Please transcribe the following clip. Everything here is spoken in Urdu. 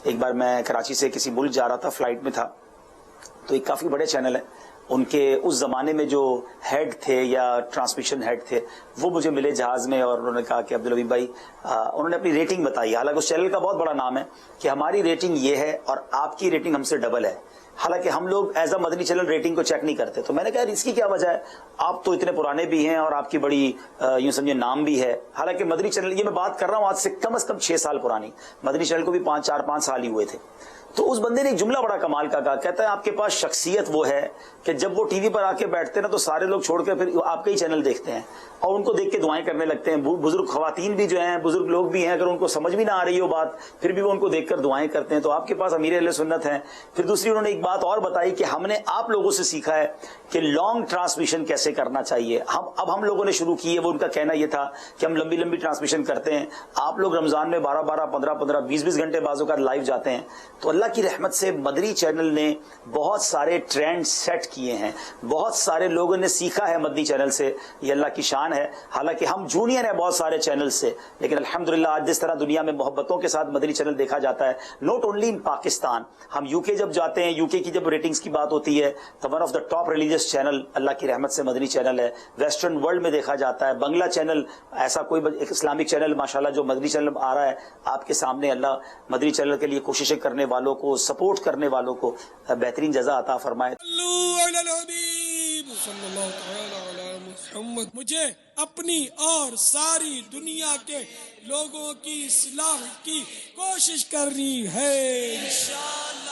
ایک بار میں کراچی سے کسی ملک جا رہا تھا، فلائٹ میں تھا، تو ایک کافی بڑے چینل ہے، ان کے اس زمانے میں جو ہیڈ تھے یا ٹرانسمیشن ہیڈ تھے وہ مجھے ملے جہاز میں، اور انہوں نے کہا کہ عبدالحبیب بھائی، انہوں نے اپنی ریٹنگ بتائی، حالانکہ اس چینل کا بہت بڑا نام ہے، کہ ہماری ریٹنگ یہ ہے اور آپ کی ریٹنگ ہم سے ڈبل ہے، حالانکہ ہم لوگ as a Madani channel rating کو چیک نہیں کرتے۔ تو میں نے کہا اس کی کیا وجہ ہے، آپ تو اتنے پرانے بھی ہیں اور آپ کی بڑی یوں سمجھے نام بھی ہے، حالانکہ مدنی چینل، یہ میں بات کر رہا ہوں آج سے کم از کم 6 سال پرانی، مدنی چینل کو بھی 4-5 سال ہی ہوئے تھے۔ تو اس بندے نے ایک جملہ بڑا کمال کا کہا، کہتا ہے آپ کے پاس شخصیت وہ ہے کہ جب وہ ٹی وی پر آ کے بیٹھتے ہیں نا تو سارے لوگ چھوڑ کے پھر آپ کا ہی چینل دیکھتے ہیں اور ان کو دیکھ کے دعائیں کرنے لگتے ہیں۔ بزرگ خواتین بھی جو ہیں، بزرگ لوگ بھی ہیں، اگر ان کو سمجھ بھی نہ آ رہی ہو بات پھر بھی وہ ان کو دیکھ کر دعائیں کرتے ہیں۔ تو آپ کے پاس امیر اہل سنت ہیں۔ پھر دوسری انہوں نے ایک بات اور بتائی کہ ہم نے آپ لوگوں سے سیکھا ہے کہ لانگ ٹرانسمیشن کیسے کرنا چاہیے۔ اب ہم لوگوں نے شروع کی ہے، وہ ان کا کہنا یہ تھا کہ ہم لمبی لمبی ٹرانسمیشن کرتے ہیں، آپ لوگ رمضان میں 12-12 15-15 20-20 گھنٹے بعض اوقات لائیو جاتے ہیں۔ تو اللہ کی رحمت سے مدنی چینل نے بہت سارے ٹرینڈ سیٹ کیے ہیں، بہت سارے لوگوں نے سیکھا ہے مدنی چینل سے، یہ اللہ کی شان ہے۔ حالانکہ ہم جونیئر ہیں بہت سارے چینل سے، لیکن الحمدللہ آج جس طرح دنیا میں محبتوں کے ساتھ مدنی چینل دیکھا جاتا ہے، نوٹ اونلی ان پاکستان، ہم یو کے جب جاتے ہیں، یو کے کی جب ریٹنگز کی بات ہوتی ہے تو one of the top religious channel اللہ کی رحمت سے مدنی چینل ہے۔ ویسٹرن ورلڈ میں دیکھا جاتا ہے، بنگلہ چینل، ایسا کوئی ایک اسلامک چینل ماشاءاللہ جو مدنی چینل آ رہا ہے آپ کے سامنے، اللہ مدنی چینل کے لیے کوششیں کرنے والوں کو، سپورٹ کرنے والوں کو بہترین جزا عطا فرمائے۔ صلی اللہ تعالی علی محمد۔ مجھے اپنی اور ساری دنیا کے لوگوں کی اصلاح کی کوشش کرنی ہے انشاءاللہ۔